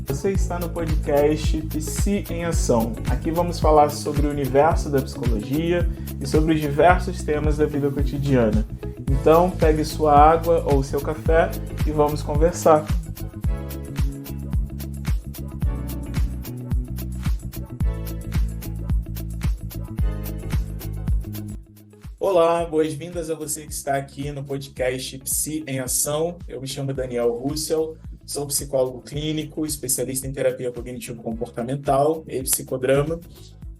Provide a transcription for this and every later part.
Você está no podcast Psi em Ação. Aqui vamos falar sobre o universo da psicologia e sobre os diversos temas da vida cotidiana. Então, pegue sua água ou seu café e vamos conversar. Olá, boas-vindas a você que está aqui no podcast Psi em Ação. Eu me chamo Daniel Russell, sou psicólogo clínico, especialista em terapia cognitivo-comportamental e psicodrama.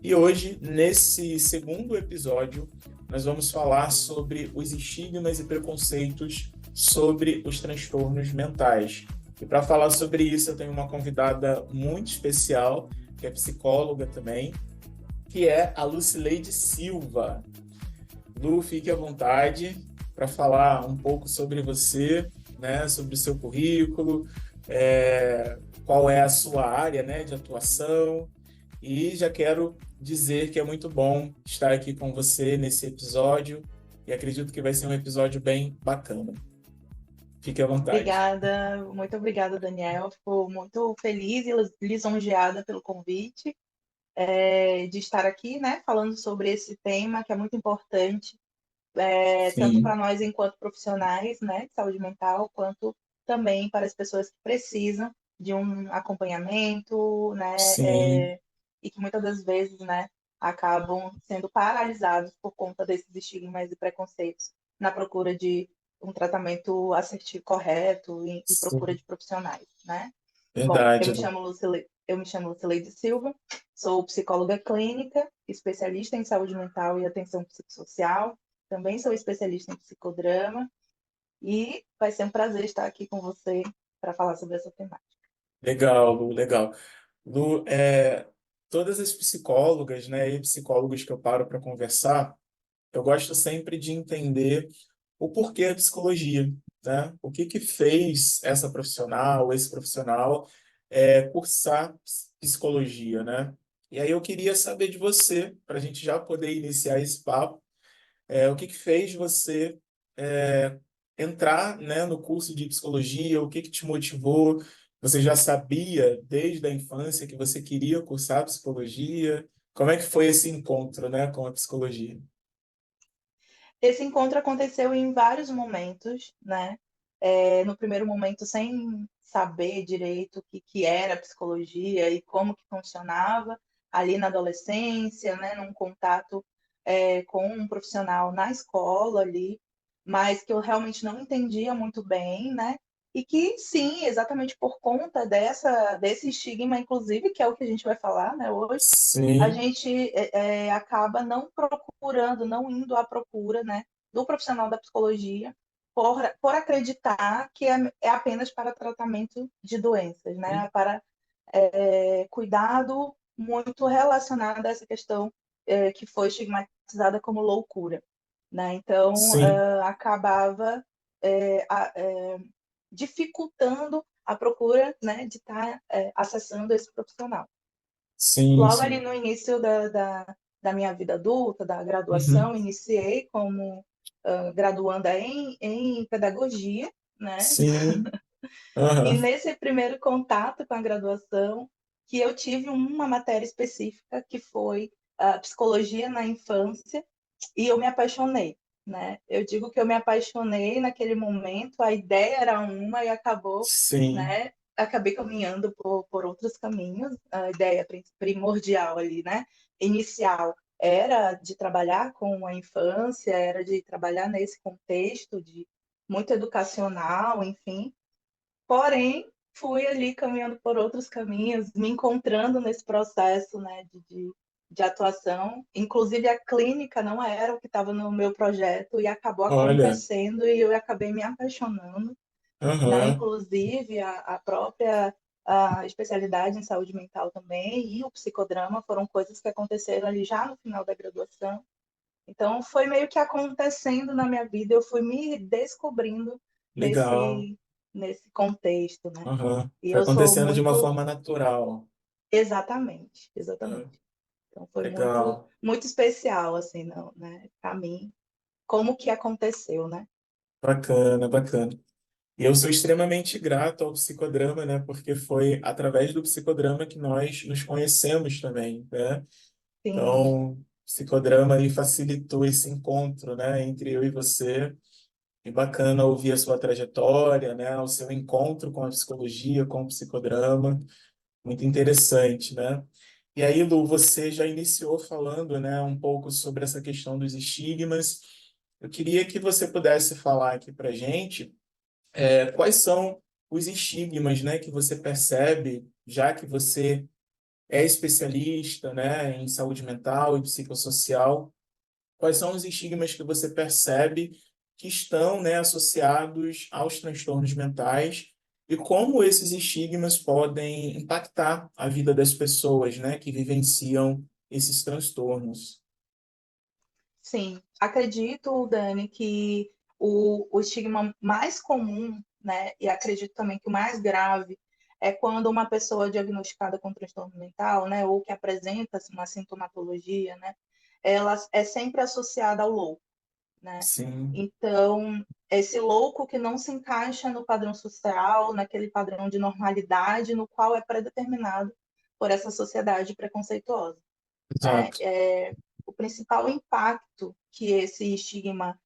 E hoje, nesse segundo episódio, nós vamos falar sobre os estigmas e preconceitos sobre os transtornos mentais. E para falar sobre isso, eu tenho uma convidada muito especial, que é psicóloga também, que é a Lucileide Silva. Lu, fique à vontade para falar um pouco sobre você, né, sobre o seu currículo, qual é a sua área, né, de atuação. E já quero dizer que é muito bom estar aqui com você nesse episódio e acredito que vai ser um episódio bem bacana. Fique à vontade. Obrigada, muito obrigada, Daniel. Fico muito feliz e lisonjeada pelo convite de estar aqui, né, falando sobre esse tema que é muito importante, tanto para Sim, nós enquanto profissionais, né, de saúde mental, quanto também para as pessoas que precisam de um acompanhamento, né, sim, e que muitas das vezes, né, acabam sendo paralisados por conta desses estigmas e preconceitos na procura de um tratamento assertivo correto e procura sim. de profissionais, né? Bom, Verdade, Lu. eu me chamo Lucileide Silva, sou psicóloga clínica, especialista em saúde mental e atenção psicossocial, também sou especialista em psicodrama e vai ser um prazer estar aqui com você para falar sobre essa temática. Legal, Lu, legal. Lu, todas as psicólogas, né, e psicólogos que eu paro para conversar, eu gosto sempre de entender o porquê da psicologia, né? O que que fez essa profissional, esse profissional, cursar psicologia, né? E aí eu queria saber de você, para a gente já poder iniciar esse papo, o que que fez você entrar, né, no curso de psicologia, o que que te motivou? Você já sabia desde a infância que você queria cursar psicologia? Como é que foi esse encontro, né, com a psicologia? Esse encontro aconteceu em vários momentos, né? No primeiro momento, sem saber direito o que era psicologia e como que funcionava, ali na adolescência, né? Num contato com um profissional na escola ali, mas que eu realmente não entendia muito bem, né? E que, sim, exatamente por conta desse estigma, inclusive, que é o que a gente vai falar, né, hoje, a Sim, gente acaba não procurando, não indo à procura, né, do profissional da psicologia por acreditar que é apenas para tratamento de doenças, né, para cuidado muito relacionado a essa questão que foi estigmatizada como loucura, né? Então, sim, acabava dificultando a procura, né, de estar acessando esse profissional. sim, Logo ali sim. no início da minha vida adulta, da Uhum. graduação, iniciei como graduanda em pedagogia, né? Sim, E aham, nesse primeiro contato com a graduação, que eu tive uma matéria específica que foi a psicologia na infância, e eu me apaixonei, né? Eu digo que eu me apaixonei naquele momento, a ideia era uma e acabou, sim, né? Acabei caminhando por outros caminhos. A ideia primordial ali, né? Inicial era de trabalhar com a infância, era de trabalhar nesse contexto de muito educacional, enfim. Porém, fui ali caminhando por outros caminhos, me encontrando nesse processo, né, de atuação. Inclusive, a clínica não era o que estava no meu projeto e acabou olha, acontecendo e eu acabei me apaixonando, né? aham, Inclusive, a própria a especialidade em saúde mental também e o psicodrama foram coisas que aconteceram ali já no final da graduação. Então, foi meio que acontecendo na minha vida, eu fui me descobrindo legal, nesse, nesse contexto, né? aham. E Foi eu sou acontecendo de uma muito. forma natural. Exatamente, Ah, exatamente. Então, foi muito, legal, muito especial, assim, não, né? Para mim, como que aconteceu, né? bacana, bacana. E eu sou extremamente grato ao psicodrama, né? Porque foi através do psicodrama que nós nos conhecemos também, né? Sim, Então, o psicodrama aí facilitou esse encontro, né, entre eu e você. E bacana ouvir a sua trajetória, né, o seu encontro com a psicologia, com o psicodrama. Muito interessante, né? E aí, Lu, você já iniciou falando, né, um pouco sobre essa questão dos estigmas. Eu queria que você pudesse falar aqui para gente, quais são os estigmas, né, que você percebe, já que você é especialista, né, em saúde mental e psicossocial. Quais são os estigmas que você percebe que estão, né, associados aos transtornos mentais e como esses estigmas podem impactar a vida das pessoas, né, que vivenciam esses transtornos? sim. Acredito, Dani, que o estigma mais comum, né, e acredito também que o mais grave é quando uma pessoa diagnosticada com transtorno mental, né, ou que apresenta uma sintomatologia, né, ela é sempre associada ao louco, né? Sim, Então, esse louco que não se encaixa no padrão social, naquele padrão de normalidade no qual é predeterminado por essa sociedade preconceituosa, né? exato. O principal impacto que esse estigma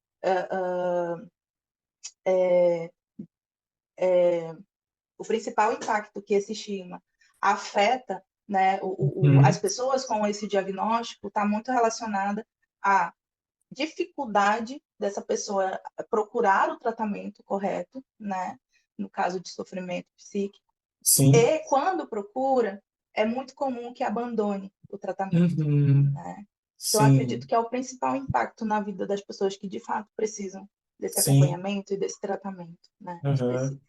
o principal impacto que esse estigma afeta, né, as Uhum. pessoas com esse diagnóstico está muito relacionada à dificuldade dessa pessoa procurar o tratamento correto, né, no caso de sofrimento psíquico, Sim. e quando procura, é muito comum que abandone o tratamento, Uhum. né? Então, acredito Sim, que é o principal impacto na vida das pessoas que de fato precisam desse sim. acompanhamento e desse tratamento, né, Uhum. específico.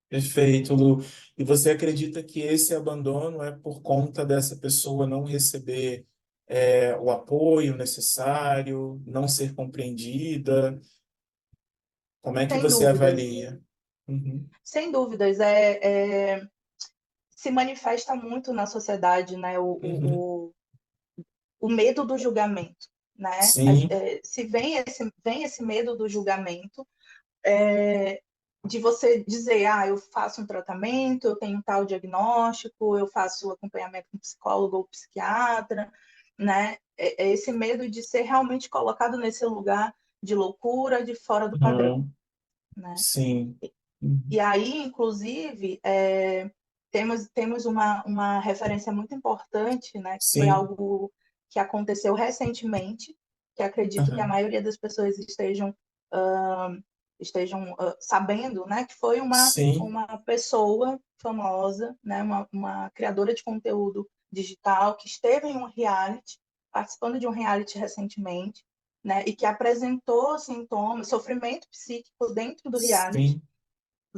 Perfeito, Lu. E você acredita que esse abandono é por conta dessa pessoa não receber o apoio necessário, não ser compreendida? Como é que Sem você dúvidas, avalia? Uhum. sem dúvidas, se manifesta muito na sociedade, né, Uhum. o medo do julgamento, né? Sim. Se vem esse medo do julgamento, é, de você dizer, eu faço um tratamento, eu tenho um tal diagnóstico, eu faço acompanhamento com psicólogo ou psiquiatra, né? É esse medo de ser realmente colocado nesse lugar de loucura, de fora do padrão, Uhum. né? Sim. E Uhum. aí, inclusive, temos uma referência muito importante, né, que foi Sim. algo que aconteceu recentemente, que acredito que a Uhum. maioria das pessoas estejam sabendo, né, que foi Sim. uma pessoa famosa, né, uma criadora de conteúdo digital que esteve em um reality, participando de um reality recentemente, né, e que apresentou sintomas, sofrimento psíquico dentro do reality, Sim.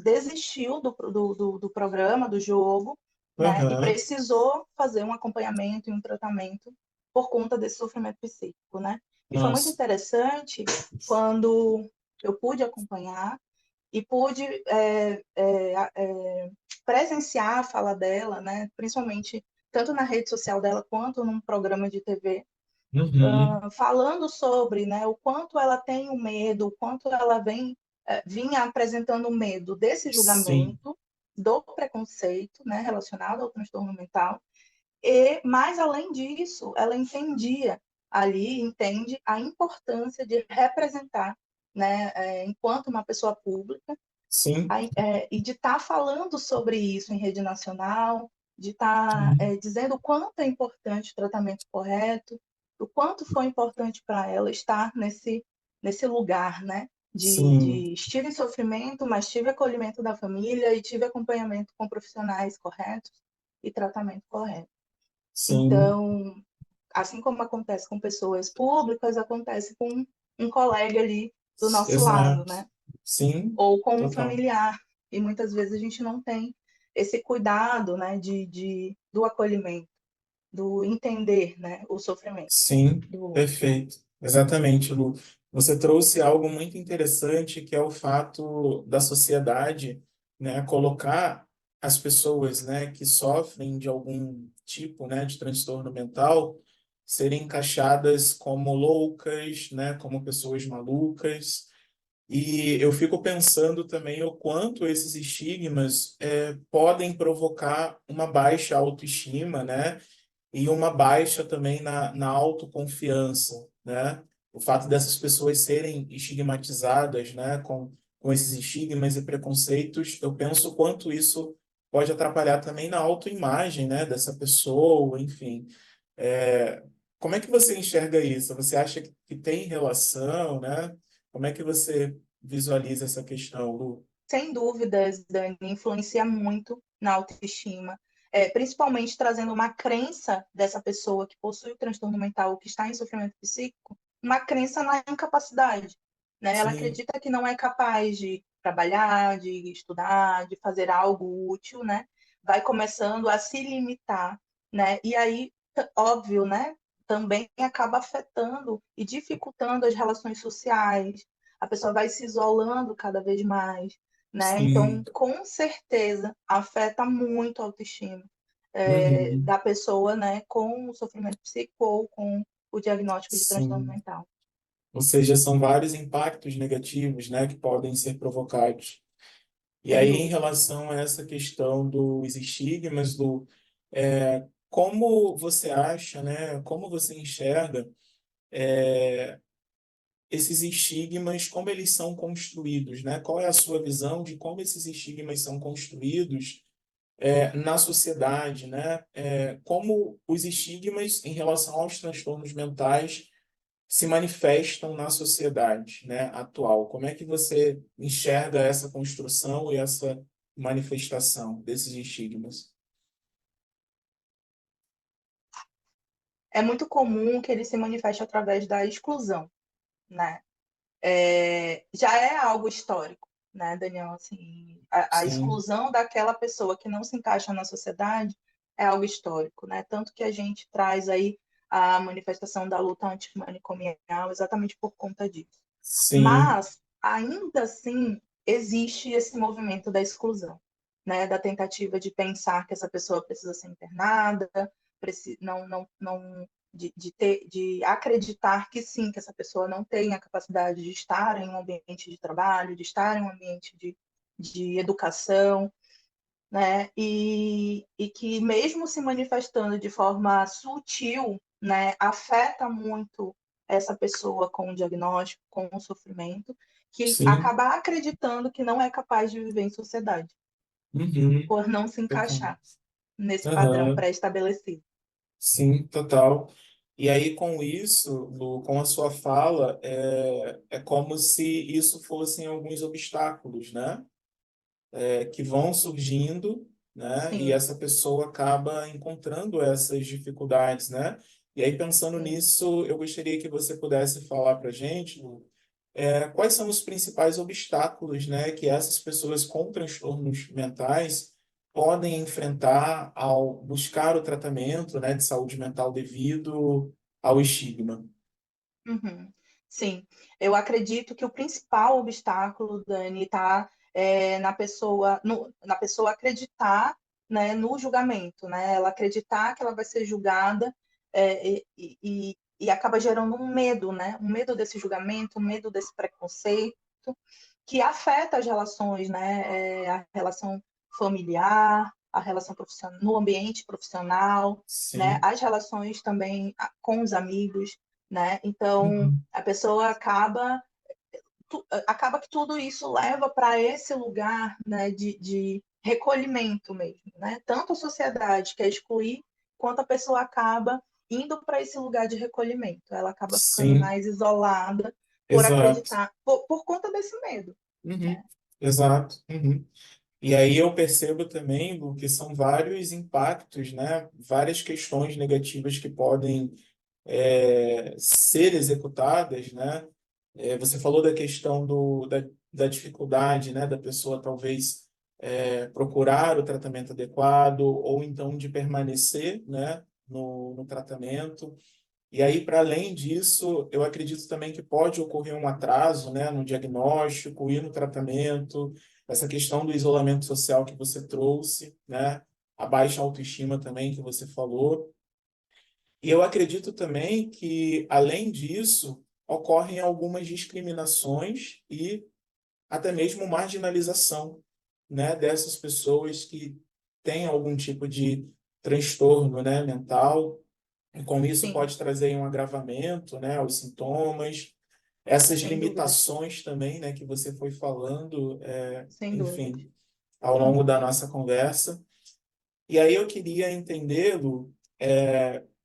desistiu do programa, do jogo, né? E Uhum. precisou fazer um acompanhamento e um tratamento por conta desse sofrimento psíquico, né? E foi muito Nossa. interessante quando eu pude acompanhar e pude presenciar a fala dela, né? Principalmente tanto na rede social dela quanto num programa de TV, Uhum. falando sobre, né, o quanto ela tem o medo, o quanto ela vinha apresentando medo desse Sim. julgamento, do preconceito, né, relacionado ao transtorno mental, e, mais além disso, ela entende a importância de representar, né, enquanto uma pessoa pública, Sim. e de estar falando sobre isso em rede nacional, de estar Sim. dizendo o quanto é importante o tratamento correto, o quanto foi importante para ela estar nesse lugar, né? Sim. De estive em sofrimento, mas tive acolhimento da família e tive acompanhamento com profissionais corretos e tratamento correto. Sim. Então, assim como acontece com pessoas públicas, acontece com um colega ali do nosso lado, Exato. né? Sim. Ou com um Total. familiar. E muitas vezes a gente não tem esse cuidado, né, do acolhimento, do entender, né, o sofrimento Sim, do outro. perfeito. Exatamente, Lu. Você trouxe algo muito interessante, que é o fato da sociedade, né, colocar as pessoas, né, que sofrem de algum tipo, né, de transtorno mental, serem encaixadas como loucas, né, como pessoas malucas. E eu fico pensando também o quanto esses estigmas podem provocar uma baixa autoestima, né? E uma baixa também na autoconfiança, né? O fato dessas pessoas serem estigmatizadas, né, com esses estigmas e preconceitos, eu penso o quanto isso pode atrapalhar também na autoimagem, né, dessa pessoa, enfim. É, como é que você enxerga isso? Você acha que tem relação, né? Como é que você visualiza essa questão, Lu? Sem dúvidas, Dani, influencia muito na autoestima, principalmente trazendo uma crença dessa pessoa que possui o transtorno mental, ou que está em sofrimento psíquico, uma crença na incapacidade, né? Ela Sim, acredita que não é capaz de trabalhar, de estudar, de fazer algo útil, né? Vai começando a se limitar, né? E aí, óbvio, né? Também acaba afetando e dificultando as relações sociais. A pessoa vai se isolando cada vez mais, né? sim. Então, com certeza, afeta muito a autoestima Uhum. da pessoa, né, com o sofrimento psíquico ou com o diagnóstico de transtorno Sim. mental. Ou seja, são vários impactos negativos, né, que podem ser provocados. E Sem aí, em dúvida. relação a essa questão dos estigmas, como você acha, né, como você enxerga esses estigmas, como eles são construídos, né? Qual é a sua visão de como esses estigmas são construídos na sociedade, né? Como os estigmas em relação aos transtornos mentais se manifestam na sociedade, né, atual. Como é que você enxerga essa construção e essa manifestação desses estigmas? É muito comum que ele se manifeste através da exclusão, né? Já é algo histórico, né, Daniel? Assim, a Sim, exclusão daquela pessoa que não se encaixa na sociedade é algo histórico, né? Tanto que a gente traz aí a manifestação da luta antimanicomial exatamente por conta disso. sim, Mas, ainda assim, existe esse movimento da exclusão, né? Da tentativa de pensar que essa pessoa precisa ser internada, de acreditar que sim, que essa pessoa não tem a capacidade de estar em um ambiente de trabalho, de estar em um ambiente de educação, né? E que mesmo se manifestando de forma sutil, né, afeta muito essa pessoa com o diagnóstico, com o sofrimento, que sim. acaba acreditando que não é capaz de viver em sociedade, Uhum. por não se Total. encaixar nesse padrão Aham. pré-estabelecido. Sim, total. E aí, com isso, com a sua fala, é como se isso fossem alguns obstáculos, né? Que vão surgindo, né? E Sim, essa pessoa acaba encontrando essas dificuldades, né? E aí, pensando sim. nisso, eu gostaria que você pudesse falar para a gente, Lu, quais são os principais obstáculos, né, que essas pessoas com transtornos mentais podem enfrentar ao buscar o tratamento, né, de saúde mental devido ao estigma. Uhum. Sim, eu acredito que o principal obstáculo, Dani, está na pessoa, na pessoa acreditar, né, no julgamento, né? Ela acreditar que ela vai ser julgada e acaba gerando um medo, né? Um medo desse julgamento, um medo desse preconceito que afeta as relações, né? A relação familiar, a relação profissional, no ambiente profissional, né? Sim. As relações também com os amigos, né? Então, Uhum. a pessoa acaba que tudo isso leva para esse lugar, né, de recolhimento mesmo, né? Tanto a sociedade quer excluir, quanto a pessoa acaba indo para esse lugar de recolhimento. Ela acaba ficando Sim, mais isolada por exato. acreditar, por conta desse medo, Uhum. né? Exato. Uhum. E aí eu percebo também, Lu, que são vários impactos, né? Várias questões negativas que podem ser executadas, né? Você falou da questão da dificuldade, né? Da pessoa talvez procurar o tratamento adequado ou então de permanecer, né? No tratamento. E aí, para além disso, eu acredito também que pode ocorrer um atraso, né, no diagnóstico e no tratamento, essa questão do isolamento social que você trouxe, né, a baixa autoestima também que você falou. E eu acredito também que, além disso, ocorrem algumas discriminações e até mesmo marginalização, né, dessas pessoas que têm algum tipo de transtorno, né, mental, e como isso Sim, pode trazer um agravamento, né, aos sintomas, essas sem dúvidas, limitações também, né, que você foi falando, sem dúvidas. enfim, ao longo da nossa conversa. E aí eu queria entendê-lo,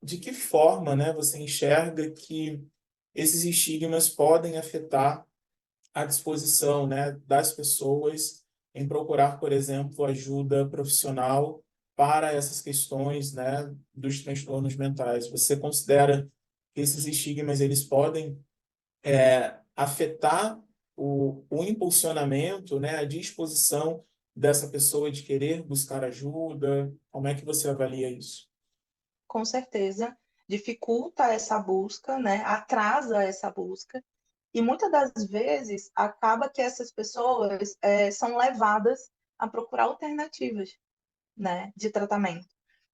de que forma, né, você enxerga que esses estigmas podem afetar a disposição, né, das pessoas em procurar, por exemplo, ajuda profissional para essas questões, né, dos transtornos mentais. Você considera que esses estigmas eles podem afetar o impulsionamento, né, a disposição dessa pessoa de querer buscar ajuda? Como é que você avalia isso? Com certeza, dificulta essa busca, né? Atrasa essa busca, e muitas das vezes acaba que essas pessoas são levadas a procurar alternativas, né, de tratamento,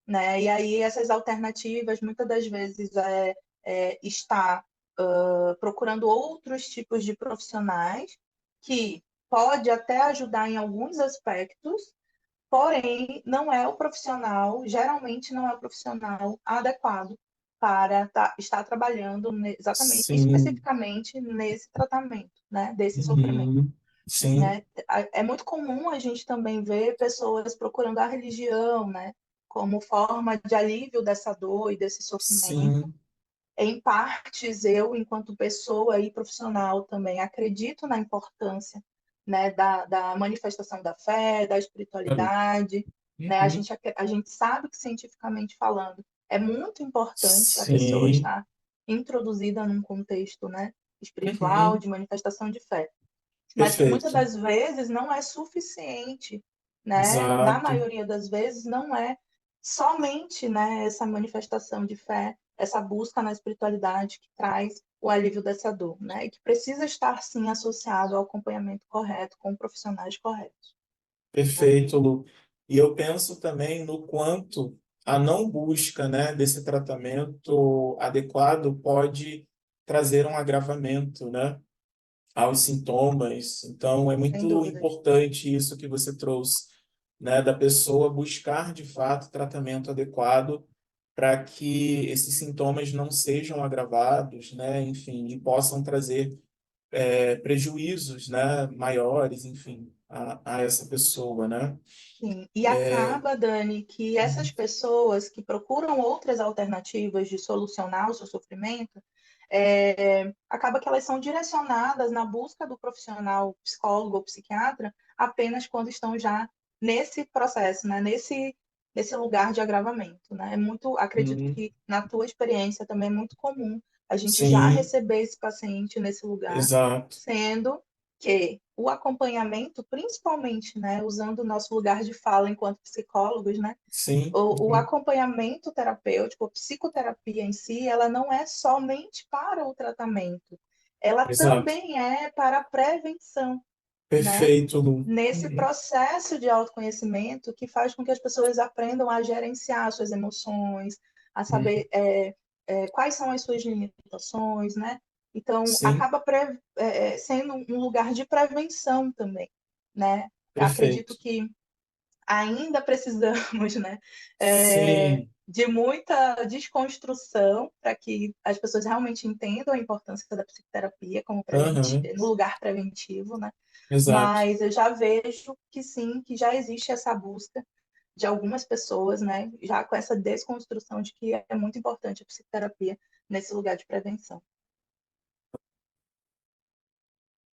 né? E aí essas alternativas muitas das vezes está procurando outros tipos de profissionais que pode até ajudar em alguns aspectos, porém não é o profissional, geralmente não é o profissional adequado para estar trabalhando exatamente, Sim. especificamente nesse tratamento, né, desse sofrimento, Uhum. Sim. né? É muito comum a gente também ver pessoas procurando a religião, né, como forma de alívio dessa dor e desse sofrimento. Sim. Em partes, eu, enquanto pessoa e profissional, também acredito na importância, né, da manifestação da fé, da espiritualidade. Né? Uhum. A gente sabe que, cientificamente falando, é muito importante a pessoa Sim. estar introduzida num contexto, né, espiritual, Uhum. de manifestação de fé, mas que muitas Perfeito. das vezes não é suficiente, né? Na Exato. maioria das vezes não é somente, né, essa manifestação de fé, essa busca na espiritualidade que traz o alívio dessa dor, né? E que precisa estar sim associado ao acompanhamento correto com profissionais corretos. Perfeito, Lu. E eu penso também no quanto a não busca, né, desse tratamento adequado pode trazer um agravamento, né, aos sintomas. Então, é Sem muito dúvidas. importante isso que você trouxe, né, da pessoa buscar de fato tratamento adequado para que esses sintomas não sejam agravados, né, enfim, e possam trazer prejuízos, né, maiores, enfim, a essa pessoa, né? Sim, e acaba, Dani, que essas pessoas que procuram outras alternativas de solucionar o seu sofrimento, acaba que elas são direcionadas na busca do profissional psicólogo ou psiquiatra apenas quando estão já nesse processo, né? Nesse lugar de agravamento, né? Acredito Uhum. que na tua experiência também é muito comum a gente já Sim, receber esse paciente nesse lugar, exato. sendo que o acompanhamento, principalmente, né, usando o nosso lugar de fala enquanto psicólogos, né, Sim, o uhum. acompanhamento terapêutico, a psicoterapia em si, ela não é somente para o tratamento, ela Exato. também é para a prevenção, né? Perfeito, Lu. Nesse Uhum. processo de autoconhecimento que faz com que as pessoas aprendam a gerenciar suas emoções, a Uhum. saber quais são as suas limitações, né? Então, Sim, sendo um lugar de prevenção também, né? perfeito. Acredito que ainda precisamos, né, Sim, de muita desconstrução para que as pessoas realmente entendam a importância da psicoterapia como aham, no lugar preventivo, né? exato. Mas eu já vejo que sim, que já existe essa busca de algumas pessoas, né, já com essa desconstrução de que é muito importante a psicoterapia nesse lugar de prevenção.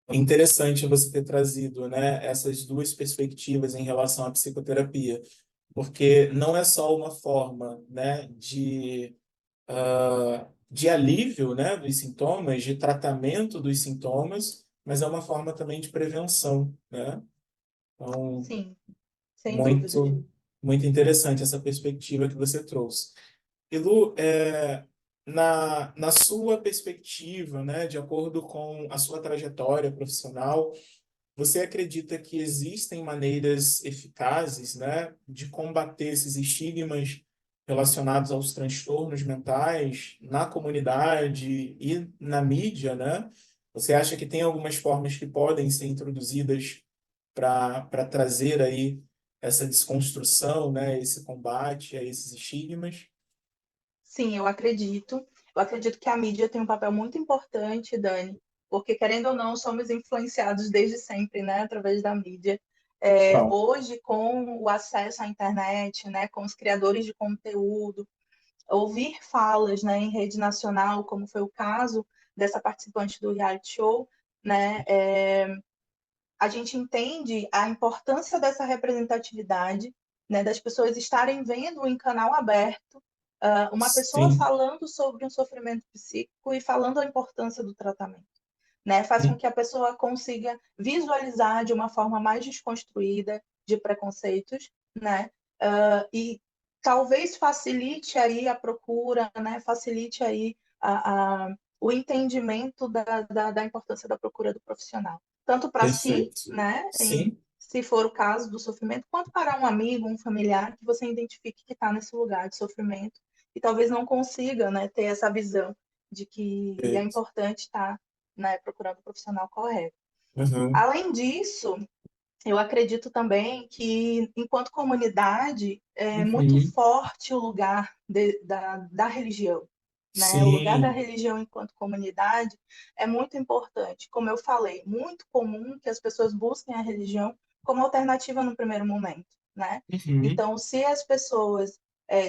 É interessante você ter trazido, né, essas duas perspectivas em relação à psicoterapia, porque não é só uma forma, né, de alívio, né, dos sintomas, de tratamento dos sintomas, mas é uma forma também de prevenção, né? Então, Sim, sem dúvidas. muito, muito interessante essa perspectiva que você trouxe. E Lu, na sua perspectiva, né, de acordo com a sua trajetória profissional, você acredita que existem maneiras eficazes, né, de combater esses estigmas relacionados aos transtornos mentais na comunidade e na mídia, né? Você acha que tem algumas formas que podem ser introduzidas para trazer aí essa desconstrução, né, esse combate a esses estigmas? Sim, eu acredito. Eu acredito que a mídia tem um papel muito importante, Dani, porque, querendo ou não, somos influenciados desde sempre, né, através da mídia. Bom, Hoje, com o acesso à internet, né, com os criadores de conteúdo, ouvir falas, né, em rede nacional, como foi o caso dessa participante do reality show, né, a gente entende a importância dessa representatividade, né, das pessoas estarem vendo em canal aberto uma pessoa sim. falando sobre um sofrimento psíquico e falando a importância do tratamento, né? Faz com que a pessoa consiga visualizar de uma forma mais desconstruída de preconceitos, né? E talvez facilite aí a procura, né? Facilite aí o entendimento da importância da procura do profissional, tanto para si, Perfeito. né? Sim, Se for o caso do sofrimento, quanto para um amigo, um familiar que você identifique que está nesse lugar de sofrimento e talvez não consiga, né, ter essa visão de que é perfeito. importante estar, né, procurando o profissional correto. Uhum. Além disso, eu acredito também que, enquanto comunidade, é muito Uhum. forte o lugar da religião, né? O lugar da Sim. religião enquanto comunidade é muito importante. Como eu falei, muito comum que as pessoas busquem a religião como alternativa no primeiro momento, né? Uhum. Então, se as pessoas,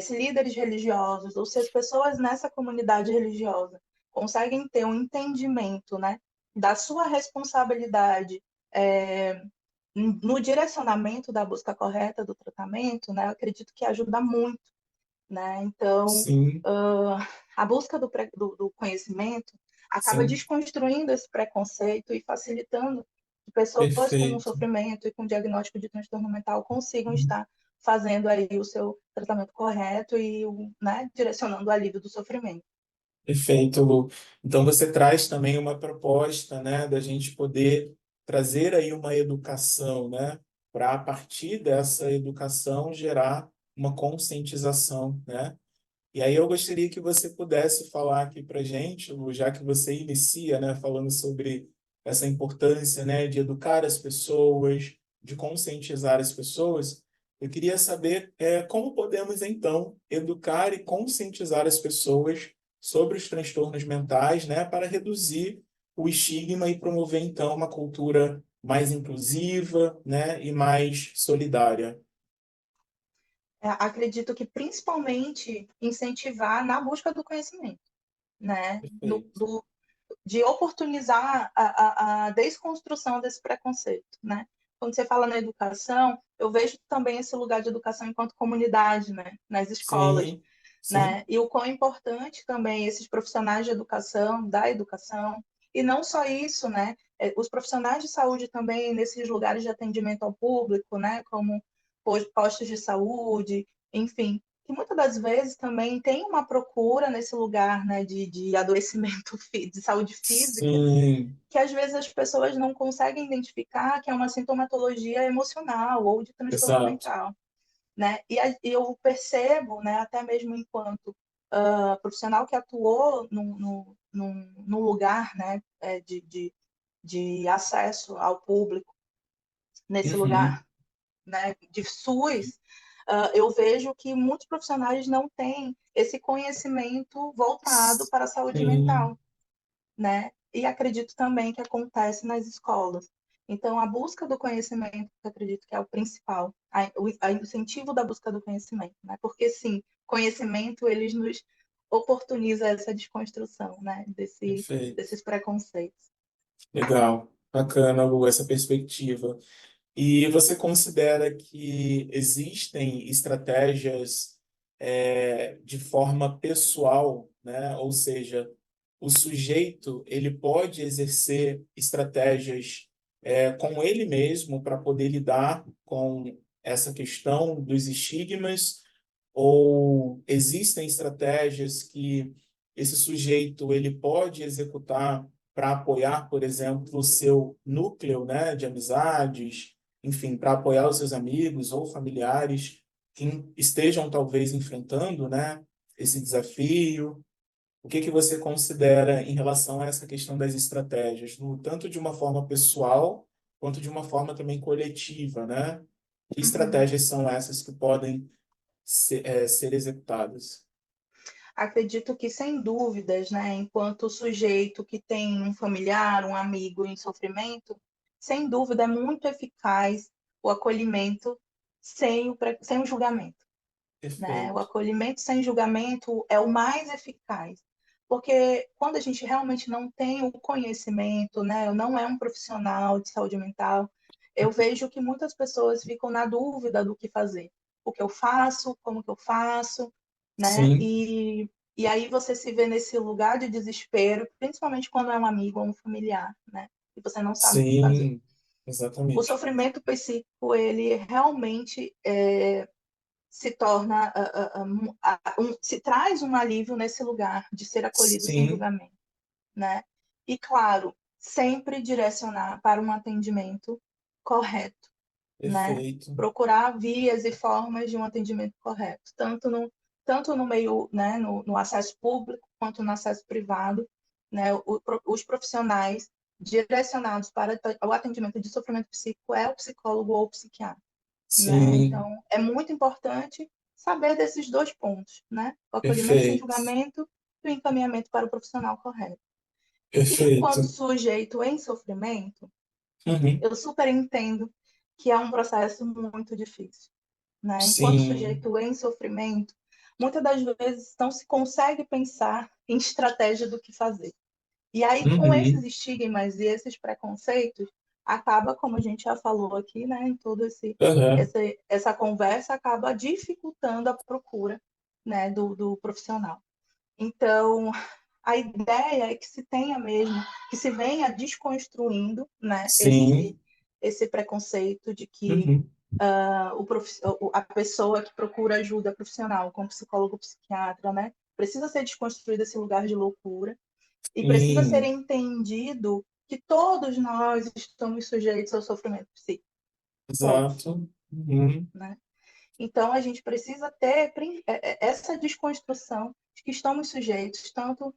se líderes religiosos, ou se as pessoas nessa comunidade religiosa conseguem ter um entendimento, né, da sua responsabilidade, é, no direcionamento da busca correta do tratamento, né, eu acredito que ajuda muito, né? Então, Sim. a busca do conhecimento acaba Sim. desconstruindo esse preconceito e facilitando que pessoas com Perfeito. sofrimento e com diagnóstico de transtorno mental consigam estar fazendo aí o seu tratamento correto e, né, direcionando o alívio do sofrimento. Perfeito, Lu. Então você traz também uma proposta, né, da gente poder trazer aí uma educação, né, para a partir dessa educação gerar uma conscientização, né? E aí eu gostaria que você pudesse falar aqui para gente, Lu, já que você inicia, né, falando sobre essa importância, né, de educar as pessoas, de conscientizar as pessoas. Eu queria saber como podemos então educar e conscientizar as pessoas sobre os transtornos mentais, né, para reduzir o estigma e promover então uma cultura mais inclusiva, né, e mais solidária. Acredito que principalmente incentivar na busca do conhecimento, né? Perfeito. De oportunizar a desconstrução desse preconceito, né? Quando você fala na educação, eu vejo também esse lugar de educação enquanto comunidade, né? Nas escolas, Sim, sim, né? E o quão importante também esses profissionais de educação, da educação, e não só isso, né? Os profissionais de saúde também nesses lugares de atendimento ao público, né? Como postos de saúde, enfim, que muitas das vezes também tem uma procura nesse lugar, né, de adoecimento, de saúde física, sim, que às vezes as pessoas não conseguem identificar que é uma sintomatologia emocional ou de transtorno exato. mental, né? E eu percebo, né, até mesmo enquanto profissional que atuou num lugar, né, de acesso ao público, nesse Uhum. lugar, né, de SUS, eu vejo que muitos profissionais não têm esse conhecimento voltado para a saúde Sim, mental, né? E acredito também que acontece nas escolas. Então, a busca do conhecimento, eu acredito que é o principal, o incentivo da busca do conhecimento, né? Porque, sim, conhecimento, eles nos oportuniza essa desconstrução, né? perfeito. Desses preconceitos. Legal. Bacana, Lu, essa perspectiva. E você considera que existem estratégias de forma pessoal, né? Ou seja, o sujeito ele pode exercer estratégias com ele mesmo para poder lidar com essa questão dos estigmas, ou existem estratégias que esse sujeito ele pode executar para apoiar, por exemplo, o seu núcleo, né, de amizades, enfim, para apoiar os seus amigos ou familiares que estejam talvez enfrentando, né, esse desafio. O que que você considera em relação a essa questão das estratégias, tanto de uma forma pessoal quanto de uma forma também coletiva, né? Que Uhum. estratégias são essas que podem ser executadas? Acredito que, sem dúvidas, né, enquanto sujeito que tem um familiar, um amigo em sofrimento, sem dúvida é muito eficaz o acolhimento sem o julgamento, né? O Perfeito. acolhimento sem julgamento é o mais eficaz, porque quando a gente realmente não tem o conhecimento, né, não é um profissional de saúde mental, eu vejo que muitas pessoas ficam na dúvida do que fazer. O que eu faço, como que eu faço, né? Sim, E aí você se vê nesse lugar de desespero, principalmente quando é um amigo ou um familiar, né? E você não sabe o que fazer. sim, O exatamente. sofrimento psíquico, ele realmente se torna, se traz um alívio nesse lugar de ser acolhido sem Sim, julgamento, né? E, claro, sempre direcionar para um atendimento correto, né? perfeito. Procurar vias e formas de um atendimento correto, tanto no meio, né, no acesso público, quanto no acesso privado, né? Os profissionais direcionados para o atendimento de sofrimento psíquico é o psicólogo ou o psiquiatra, né? Sim, Então, é muito importante saber desses dois pontos, né? O acolhimento sem perfeito. julgamento e o encaminhamento para o profissional correto. E enquanto Perfeito. sujeito em sofrimento, Uhum. eu super entendo que é um processo muito difícil, né? Enquanto Sim. sujeito em sofrimento, muitas das vezes não se consegue pensar em estratégia do que fazer. E aí, com esses Uhum. estigmas e esses preconceitos, acaba, como a gente já falou aqui, né, em toda Aham. essa conversa, acaba dificultando a procura, né, do profissional. Então, a ideia é que se tenha mesmo, que se venha desconstruindo, né, Sim. esse preconceito de que Uhum. a pessoa que procura ajuda profissional, como psicólogo, psiquiatra, né, precisa ser desconstruído esse lugar de loucura e precisa ser Sim. entendido que todos nós estamos sujeitos ao sofrimento psíquico, todos, Exato. Uhum. né? Então, a gente precisa ter essa desconstrução de que estamos sujeitos, tanto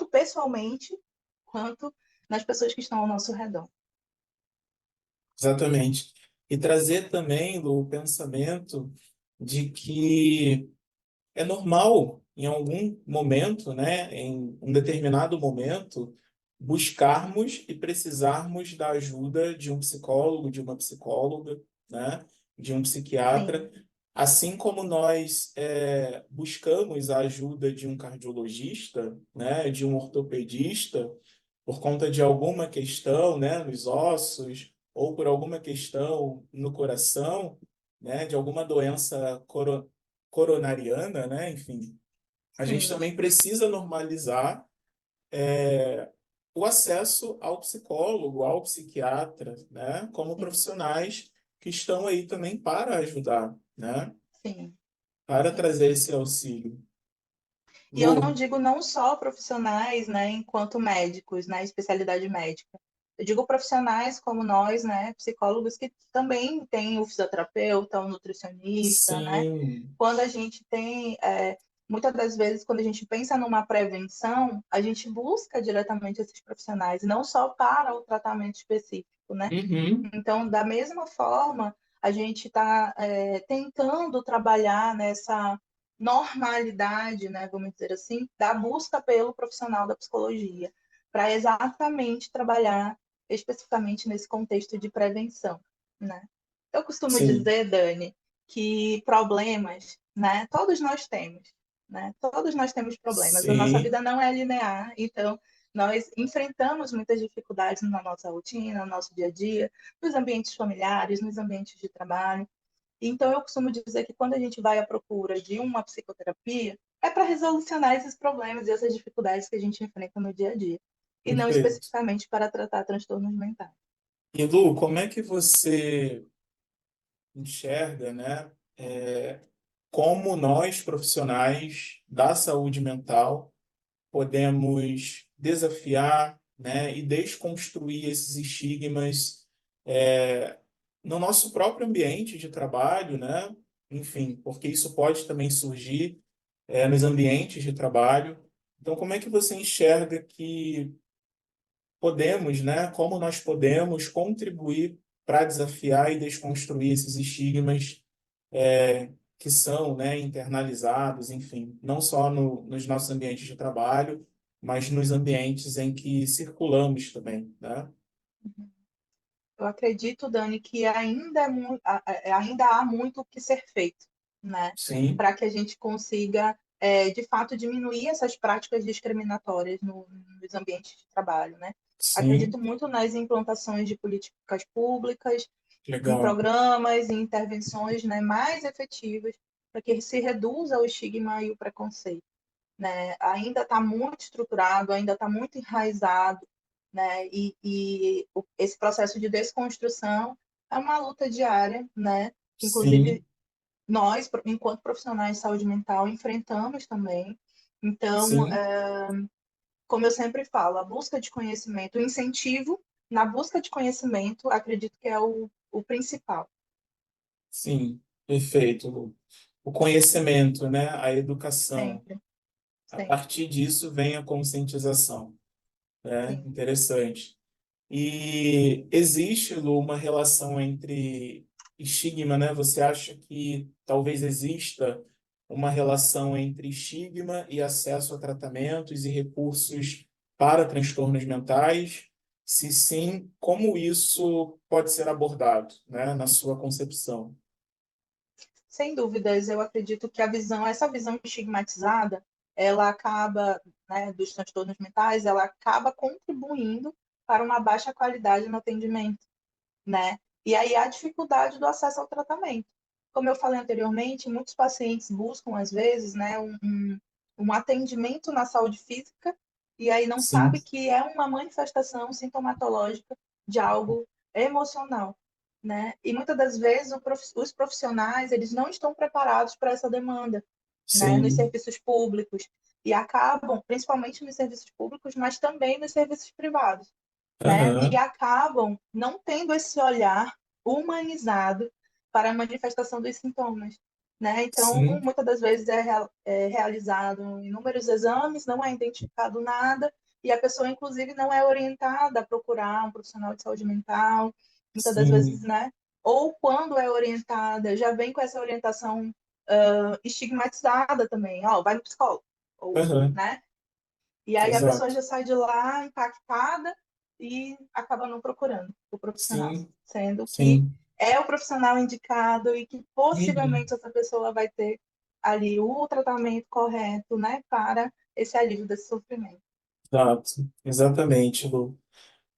pessoalmente quanto nas pessoas que estão ao nosso redor. Exatamente. E trazer também, Lu, o pensamento de que é normal, em algum momento, né, em um determinado momento, buscarmos e precisarmos da ajuda de um psicólogo, de uma psicóloga, né, de um psiquiatra, Sim, assim como nós buscamos a ajuda de um cardiologista, né, de um ortopedista, por conta de alguma questão, né, nos ossos ou por alguma questão no coração, né, de alguma doença coronariana, né? Enfim, a gente sim, também precisa normalizar o acesso ao psicólogo, ao psiquiatra, né? Como sim, profissionais que estão aí também para ajudar, né? sim, Para sim. trazer esse auxílio. E eu não Lu, digo não só profissionais, né, enquanto médicos, na especialidade médica. Eu digo profissionais como nós, né, psicólogos que também têm o fisioterapeuta, o nutricionista, né? sim, Quando a gente tem, muitas das vezes, quando a gente pensa numa prevenção, a gente busca diretamente esses profissionais, e não só para o tratamento específico, né? uhum, Então, da mesma forma, a gente está tentando trabalhar nessa normalidade, né, vamos dizer assim, da busca pelo profissional da psicologia, para exatamente trabalhar especificamente nesse contexto de prevenção, né? Eu costumo sim, dizer, Dani, que problemas, né, todos nós temos, né? Todos nós temos problemas. A nossa sim, vida não é linear, então nós enfrentamos muitas dificuldades na nossa rotina, no nosso dia a dia, nos ambientes familiares, nos ambientes de trabalho. Então, eu costumo dizer que quando a gente vai à procura de uma psicoterapia, é para resolucionar esses problemas e essas dificuldades que a gente enfrenta no dia a dia, e não perfeito. especificamente para tratar transtornos mentais. E Lu, como é que você enxerga, né? Como nós, profissionais da saúde mental, podemos desafiar, né, e desconstruir esses estigmas no nosso próprio ambiente de trabalho, né, enfim, porque isso pode também surgir nos ambientes de trabalho. Então, como é que você enxerga que podemos, né, como nós podemos contribuir para desafiar e desconstruir esses estigmas que são, né, internalizados, enfim, não só nos nossos ambientes de trabalho, mas nos ambientes em que circulamos também, né? Eu acredito, Dani, que ainda há muito o que ser feito, né? Sim, Para que a gente consiga, de fato, diminuir essas práticas discriminatórias nos ambientes de trabalho, né? Acredito sim, muito nas implantações de políticas públicas, em legal. programas e intervenções, né, mais efetivas para que se reduza o estigma e o preconceito, né? Ainda está muito estruturado, ainda está muito enraizado, né? Esse processo de desconstrução é uma luta diária, né? Que inclusive Sim, nós, enquanto profissionais de saúde mental, enfrentamos também. Então, sim, como eu sempre falo, a busca de conhecimento, o incentivo na busca de conhecimento, acredito que é o principal, sim, perfeito. Lu. O conhecimento, né, a educação. sempre, A sempre, partir disso vem a conscientização, né? sim. Interessante. E existe, Lu, uma relação entre estigma, né? Você acha que talvez exista uma relação entre estigma e acesso a tratamentos e recursos para transtornos mentais? Se sim, como isso pode ser abordado, né, na sua concepção? Sem dúvidas, eu acredito que essa visão estigmatizada, ela acaba, né, dos transtornos mentais, ela acaba contribuindo para uma baixa qualidade no atendimento, né? E aí a dificuldade do acesso ao tratamento. Como eu falei anteriormente, muitos pacientes buscam, às vezes, né, um atendimento na saúde física e aí não Sim, sabe que é uma manifestação sintomatológica de algo emocional, né? E muitas das vezes os profissionais, eles não estão preparados para essa demanda, né, nos sim, serviços públicos e acabam, principalmente nos serviços públicos, mas também nos serviços privados, né? E aham, acabam não tendo esse olhar humanizado para a manifestação dos sintomas, né? Então, sim, muitas das vezes é realizado inúmeros exames, não é identificado nada e a pessoa, inclusive, não é orientada a procurar um profissional de saúde mental, muitas das vezes, sim, né? Ou quando é orientada, já vem com essa orientação estigmatizada também, ó, vai no psicólogo, ou, aham, né? E aí a pessoa exato. já sai de lá impactada e acaba não procurando o profissional, Sim, sendo que sim. é o profissional indicado e que Uhum. possivelmente essa pessoa vai ter ali o tratamento correto, né, para esse alívio desse sofrimento. Exato, exatamente, Lu.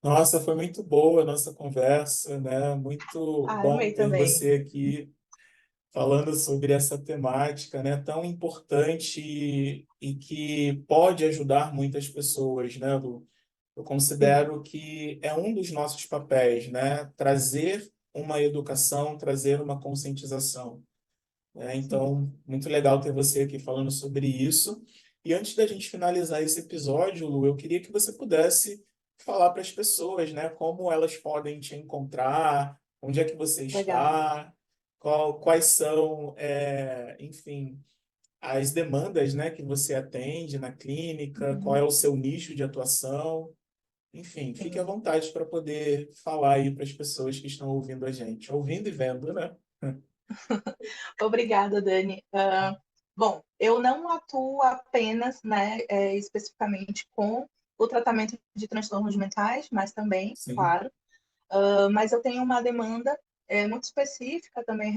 Nossa, foi muito boa a nossa conversa, né? Muito Ah, bom amei ter também. você aqui falando sobre essa temática, né? Tão importante e que pode ajudar muitas pessoas, né, Lu? Eu Sim, considero que é um dos nossos papéis, né? Trazer uma educação, trazer uma conscientização, né? sim, Então, muito legal ter você aqui falando sobre isso. E antes da gente finalizar esse episódio, Lu, eu queria que você pudesse falar para as pessoas, né, como elas podem te encontrar, onde é que você legal. está, quais são, enfim, as demandas, né, que você atende na clínica, qual é Uhum, o seu nicho de atuação. Enfim, fique à sim. vontade para poder falar aí para as pessoas que estão ouvindo a gente, ouvindo e vendo, né? Obrigada, Dani. Bom, eu não atuo apenas, né, especificamente com o tratamento de transtornos mentais, mas também, Sim, claro, mas eu tenho uma demanda muito específica também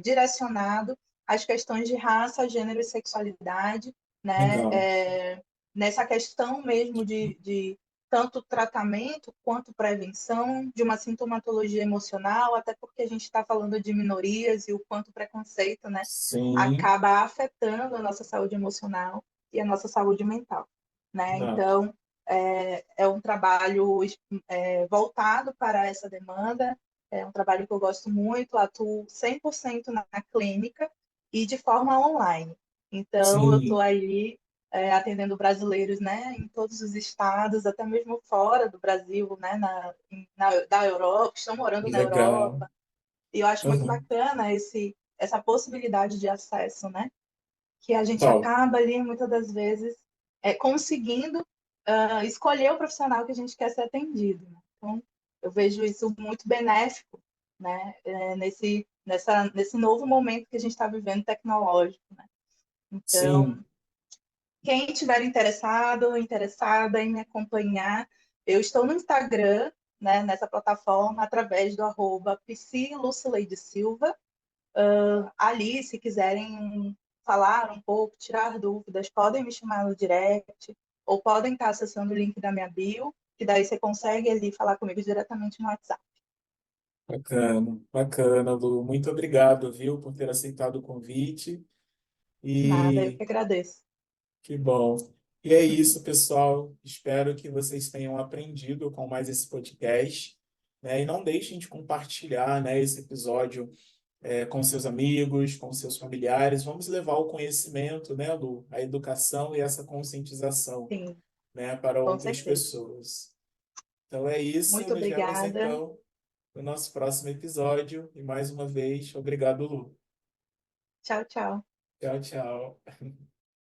direcionado às questões de raça, gênero e sexualidade, né? legal. Nessa questão mesmo de tanto tratamento quanto prevenção de uma sintomatologia emocional, até porque a gente está falando de minorias e o quanto o preconceito, né, Sim, acaba afetando a nossa saúde emocional e a nossa saúde mental, né? exato. Então, é um trabalho voltado para essa demanda. É um trabalho que eu gosto muito, atuo 100% na clínica e de forma online. Então, eu estou Sim, aí atendendo brasileiros, né, em todos os estados, até mesmo fora do Brasil, né, da Europa, estão morando na legal. Europa. E eu acho muito Uhum. bacana essa possibilidade de acesso, né? Que a gente Qual? acaba ali, muitas das vezes, conseguindo escolher o profissional que a gente quer ser atendido. Né? Então, eu vejo isso muito benéfico, né? Nesse novo momento que a gente está vivendo tecnológico. Né? Sim. Então, quem estiver interessado, interessada em me acompanhar, eu estou no Instagram, né, nessa plataforma, através do @psilucileidesilva. Ali, se quiserem falar um pouco, tirar dúvidas, podem me chamar no direct, ou podem estar acessando o link da minha bio, que daí você consegue ali falar comigo diretamente no WhatsApp. Bacana, bacana, Lu. Muito obrigado, viu, por ter aceitado o convite. Nada, eu E que agradeço. que bom. E é isso, pessoal. Espero que vocês tenham aprendido com mais esse podcast, né? E não deixem de compartilhar, né, esse episódio com seus amigos, com seus familiares. Vamos levar o conhecimento, né, Lu, a educação e essa conscientização, Sim, né, para com outras certeza. pessoas. Então é isso. Muito Nos vemos obrigada. então no nosso próximo episódio. E mais uma vez, obrigado, Lu. Tchau, tchau. Tchau, tchau.